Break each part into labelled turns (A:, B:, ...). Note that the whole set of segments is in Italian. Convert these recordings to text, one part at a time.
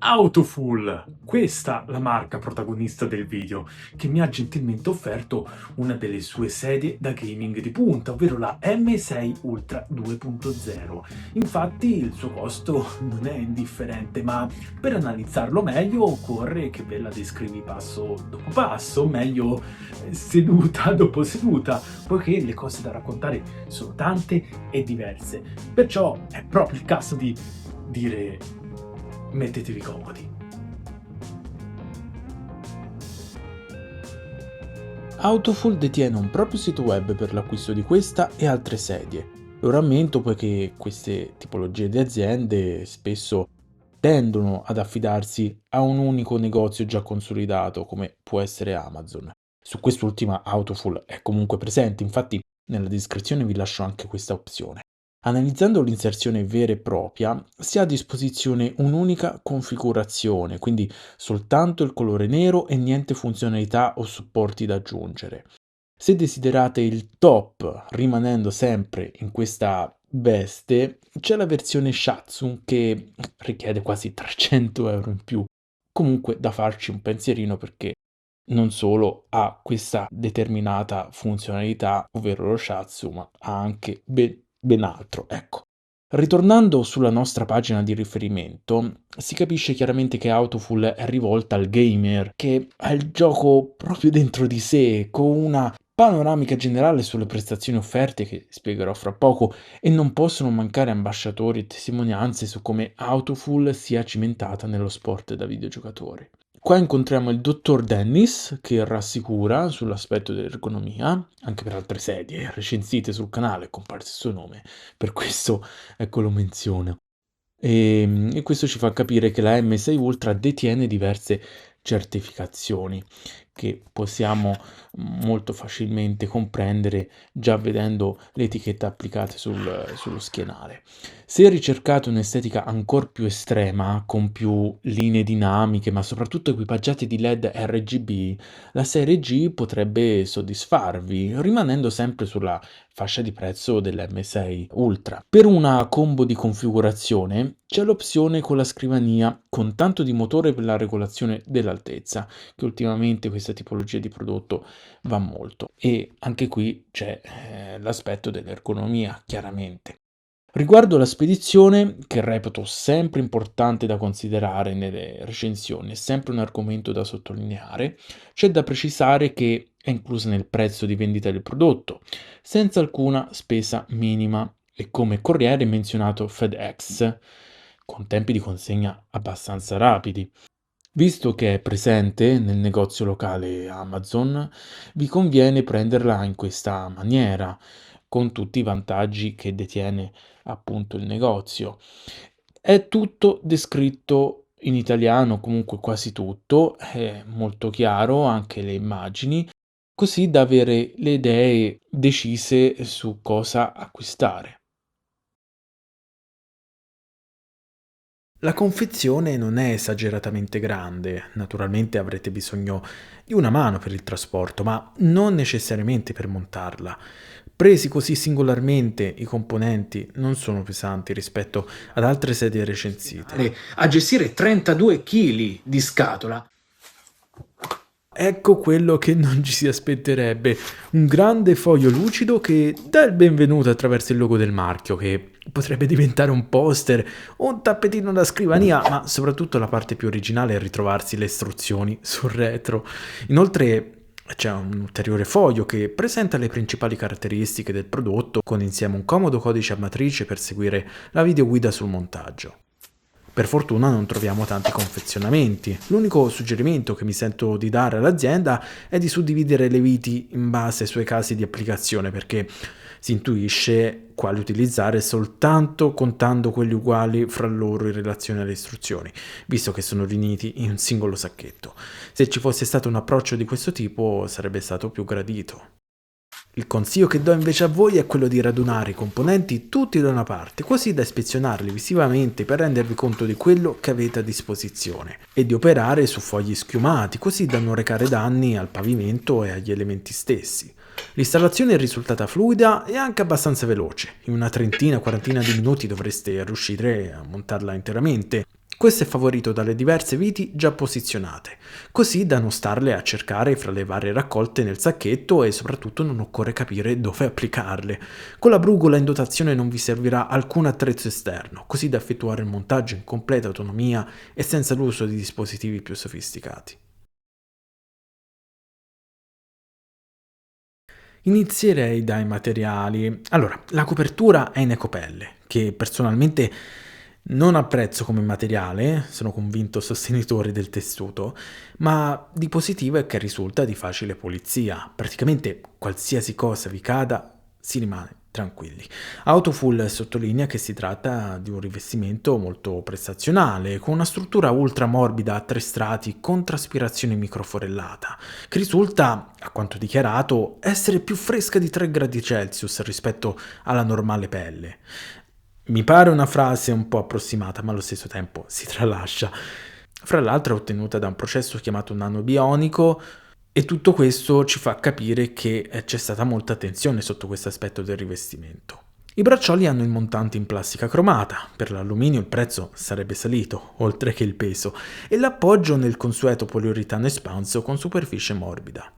A: Autofull, questa la marca protagonista del video, che mi ha gentilmente offerto una delle sue sedie da gaming di punta, ovvero la M6 Ultra 2.0. Infatti il suo costo non è indifferente, ma per analizzarlo meglio occorre che ve la descrivi passo dopo passo, meglio seduta dopo seduta, poiché le cose da raccontare sono tante e diverse. Perciò è proprio il caso di dire: mettetevi comodi.
B: Autofull detiene un proprio sito web per l'acquisto di questa e altre sedie. Lo rammento poiché queste tipologie di aziende spesso tendono ad affidarsi a un unico negozio già consolidato come può essere Amazon. Su quest'ultima Autofull è comunque presente, infatti nella descrizione vi lascio anche questa opzione. Analizzando l'inserzione vera e propria, si ha a disposizione un'unica configurazione, quindi soltanto il colore nero e niente funzionalità o supporti da aggiungere. Se desiderate il top, rimanendo sempre in questa veste, c'è la versione Shatsu che richiede quasi 300 euro in più. Comunque da farci un pensierino perché non solo ha questa determinata funzionalità, ovvero lo Shatsu, ma ha anche ben altro, ecco. Ritornando sulla nostra pagina di riferimento, si capisce chiaramente che Autofull è rivolta al gamer, che ha il gioco proprio dentro di sé, con una panoramica generale sulle prestazioni offerte che spiegherò fra poco, e non possono mancare ambasciatori e testimonianze su come Autofull sia cimentata nello sport da videogiocatore. Qua incontriamo il dottor Dennis che rassicura sull'aspetto dell'ergonomia, anche per altre sedie recensite sul canale è comparso il suo nome, per questo ecco lo menziono. E questo ci fa capire che la M6 Ultra detiene diverse certificazioni che possiamo molto facilmente comprendere già vedendo le etichette applicate sullo schienale. Se ricercate un'estetica ancora più estrema, con più linee dinamiche, ma soprattutto equipaggiate di LED RGB, la serie G potrebbe soddisfarvi, rimanendo sempre sulla fascia di prezzo dell'M6 Ultra. Per una combo di configurazione c'è l'opzione con la scrivania con tanto di motore per la regolazione dell'altezza, che ultimamente questa tipologia di prodotto va molto. E anche qui c'è l'aspetto dell'ergonomia, chiaramente. Riguardo la spedizione, che reputo sempre importante da considerare nelle recensioni, è sempre un argomento da sottolineare, c'è da precisare che è inclusa nel prezzo di vendita del prodotto, senza alcuna spesa minima e come corriere è menzionato FedEx, con tempi di consegna abbastanza rapidi. Visto che è presente nel negozio locale Amazon, vi conviene prenderla in questa maniera, con tutti i vantaggi che detiene appunto il negozio. È tutto descritto in italiano, comunque quasi tutto, è molto chiaro, anche le immagini, così da avere le idee decise su cosa acquistare. La confezione non è esageratamente grande, naturalmente avrete bisogno di una mano per il trasporto, ma non necessariamente per montarla. Presi così singolarmente i componenti non sono pesanti rispetto ad altre sedie recensite.
C: A gestire 32 kg di scatola.
B: Ecco quello che non ci si aspetterebbe, un grande foglio lucido che dà il benvenuto attraverso il logo del marchio, che potrebbe diventare un poster o un tappetino da scrivania, ma soprattutto la parte più originale è ritrovarsi le istruzioni sul retro. Inoltre c'è un ulteriore foglio che presenta le principali caratteristiche del prodotto, con insieme un comodo codice a matrice per seguire la videoguida sul montaggio. Per fortuna non troviamo tanti confezionamenti. L'unico suggerimento che mi sento di dare all'azienda è di suddividere le viti in base ai suoi casi di applicazione, perché si intuisce quali utilizzare soltanto contando quelli uguali fra loro in relazione alle istruzioni, visto che sono riuniti in un singolo sacchetto. Se ci fosse stato un approccio di questo tipo sarebbe stato più gradito. Il consiglio che do invece a voi è quello di radunare i componenti tutti da una parte, così da ispezionarli visivamente per rendervi conto di quello che avete a disposizione e di operare su fogli schiumati, così da non recare danni al pavimento e agli elementi stessi. L'installazione è risultata fluida e anche abbastanza veloce. In una trentina, quarantina di minuti dovreste riuscire a montarla interamente. Questo è favorito dalle diverse viti già posizionate, così da non starle a cercare fra le varie raccolte nel sacchetto e soprattutto non occorre capire dove applicarle. Con la brugola in dotazione non vi servirà alcun attrezzo esterno, così da effettuare il montaggio in completa autonomia e senza l'uso di dispositivi più sofisticati. Inizierei dai materiali. Allora, la copertura è in ecopelle, che personalmente non apprezzo come materiale, sono convinto sostenitore del tessuto, ma di positivo è che risulta di facile pulizia. Praticamente qualsiasi cosa vi cada si rimane tranquilli. Autofull sottolinea che si tratta di un rivestimento molto prestazionale, con una struttura ultra morbida a 3 strati con traspirazione microforellata, che risulta, a quanto dichiarato, essere più fresca di 3 gradi Celsius rispetto alla normale pelle. Mi pare una frase un po' approssimata, ma allo stesso tempo si tralascia. Fra l'altro è ottenuta da un processo chiamato nanobionico e tutto questo ci fa capire che c'è stata molta attenzione sotto questo aspetto del rivestimento. I braccioli hanno il montante in plastica cromata, per l'alluminio il prezzo sarebbe salito, oltre che il peso, e l'appoggio nel consueto poliuretano espanso con superficie morbida.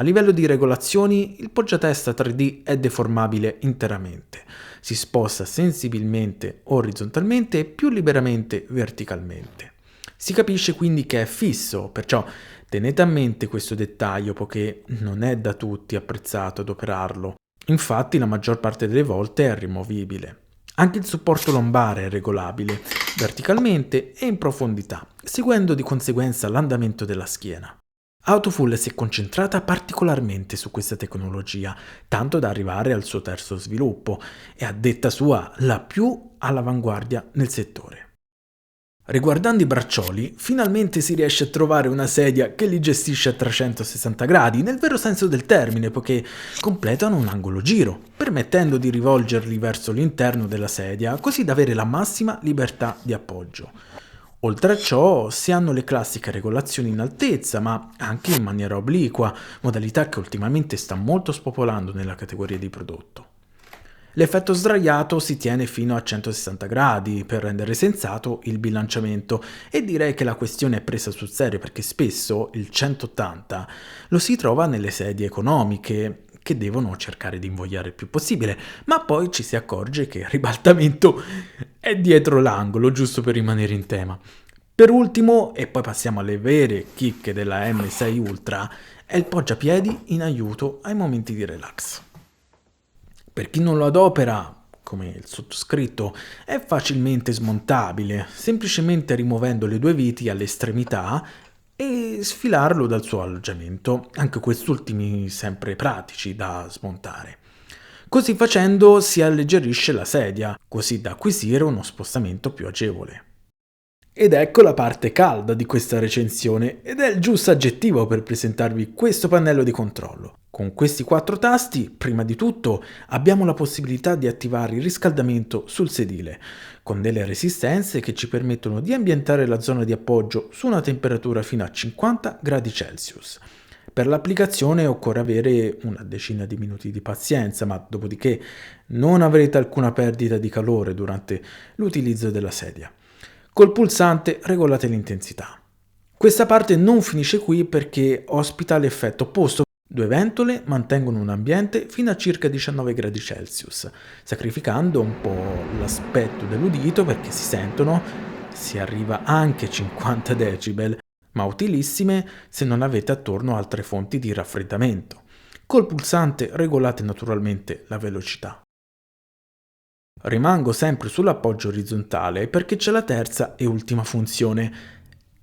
B: A livello di regolazioni, il poggiatesta 3D è deformabile interamente. Si sposta sensibilmente orizzontalmente e più liberamente verticalmente. Si capisce quindi che è fisso, perciò tenete a mente questo dettaglio poiché non è da tutti apprezzato adoperarlo. Infatti la maggior parte delle volte è rimovibile. Anche il supporto lombare è regolabile verticalmente e in profondità, seguendo di conseguenza l'andamento della schiena. Autofull si è concentrata particolarmente su questa tecnologia, tanto da arrivare al suo terzo sviluppo, e a detta sua la più all'avanguardia nel settore. Riguardando i braccioli, finalmente si riesce a trovare una sedia che li gestisce a 360 gradi, nel vero senso del termine, poiché completano un angolo giro, permettendo di rivolgerli verso l'interno della sedia, così da avere la massima libertà di appoggio. Oltre a ciò si hanno le classiche regolazioni in altezza, ma anche in maniera obliqua, modalità che ultimamente sta molto spopolando nella categoria di prodotto. L'effetto sdraiato si tiene fino a 160 gradi per rendere sensato il bilanciamento e direi che la questione è presa sul serio perché spesso il 180 lo si trova nelle sedie economiche che devono cercare di invogliare il più possibile, ma poi ci si accorge che il ribaltamento è dietro l'angolo, giusto per rimanere in tema. Per ultimo, e poi passiamo alle vere chicche della M6 Ultra, è il poggiapiedi in aiuto ai momenti di relax. Per chi non lo adopera, come il sottoscritto, è facilmente smontabile, semplicemente rimuovendo le 2 viti alle estremità e sfilarlo dal suo alloggiamento, anche quest'ultimi sempre pratici da smontare. Così facendo si alleggerisce la sedia, così da acquisire uno spostamento più agevole. Ed ecco la parte calda di questa recensione, ed è il giusto aggettivo per presentarvi questo pannello di controllo. Con questi 4 tasti, prima di tutto, abbiamo la possibilità di attivare il riscaldamento sul sedile, con delle resistenze che ci permettono di ambientare la zona di appoggio su una temperatura fino a 50 gradi Celsius. Per l'applicazione occorre avere una decina di minuti di pazienza, ma dopodiché non avrete alcuna perdita di calore durante l'utilizzo della sedia. Col pulsante regolate l'intensità. Questa parte non finisce qui perché ospita l'effetto opposto. 2 ventole mantengono un ambiente fino a circa 19 gradi Celsius, sacrificando un po' l'aspetto dell'udito perché si sentono, si arriva anche a 50 decibel, ma utilissime se non avete attorno altre fonti di raffreddamento. Col pulsante regolate naturalmente la velocità. Rimango sempre sull'appoggio orizzontale perché c'è la terza e ultima funzione,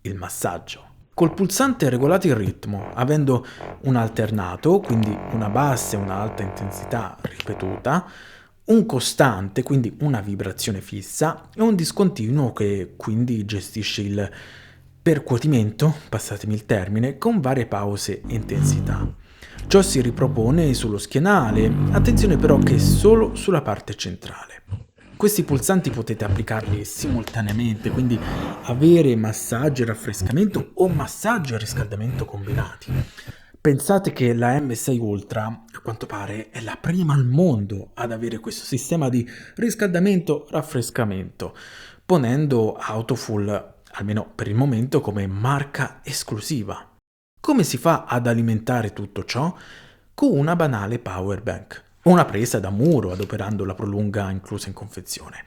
B: il massaggio. Col pulsante regolate il ritmo, avendo un alternato, quindi una bassa e un'alta intensità ripetuta, un costante, quindi una vibrazione fissa, e un discontinuo che quindi gestisce il percuotimento, passatemi il termine, con varie pause e intensità. Ciò si ripropone sullo schienale, attenzione però che solo sulla parte centrale. Questi pulsanti potete applicarli simultaneamente, quindi avere massaggio e raffrescamento o massaggio e riscaldamento combinati. Pensate che la M6 Ultra, a quanto pare, è la prima al mondo ad avere questo sistema di riscaldamento-raffrescamento. ponendo Autofull, almeno per il momento, come marca esclusiva. Come si fa ad alimentare tutto ciò? Con una banale power bank, o una presa da muro adoperando la prolunga inclusa in confezione.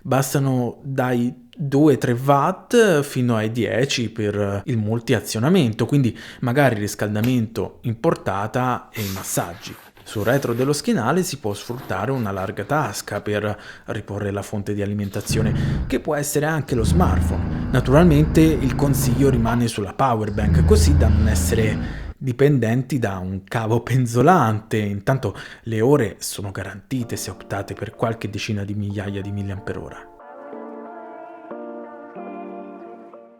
B: Bastano dai 2-3 watt fino ai 10 per il multiazionamento, quindi magari riscaldamento in portata e i massaggi. Sul retro dello schienale si può sfruttare una larga tasca per riporre la fonte di alimentazione, che può essere anche lo smartphone. Naturalmente il consiglio rimane sulla power bank, così da non essere dipendenti da un cavo penzolante. Intanto le ore sono garantite se optate per qualche decina di migliaia di milliampere-ora.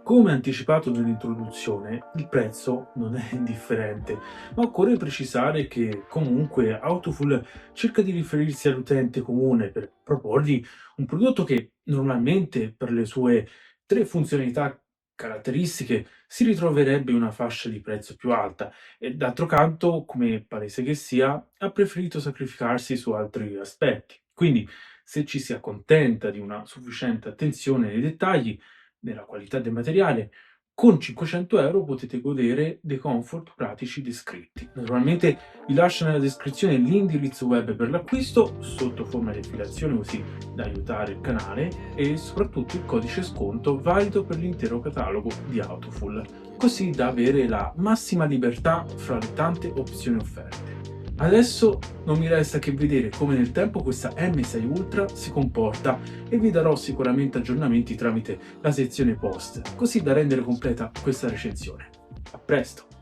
A: Come anticipato nell'introduzione, il prezzo non è indifferente, ma occorre precisare che comunque Autofull cerca di riferirsi all'utente comune per proporgli un prodotto che normalmente per le sue tre funzionalità caratteristiche si ritroverebbe in una fascia di prezzo più alta e d'altro canto, come palese che sia, ha preferito sacrificarsi su altri aspetti. Quindi, se ci si accontenta di una sufficiente attenzione ai dettagli, nella qualità del materiale, con 500 euro potete godere dei comfort pratici descritti. Naturalmente vi lascio nella descrizione l'indirizzo web per l'acquisto sotto forma di affiliazione, così da aiutare il canale, e soprattutto il codice sconto valido per l'intero catalogo di Autofull, così da avere la massima libertà fra le tante opzioni offerte. Adesso non mi resta che vedere come nel tempo questa M6 Ultra si comporta e vi darò sicuramente aggiornamenti tramite la sezione post, così da rendere completa questa recensione. A presto!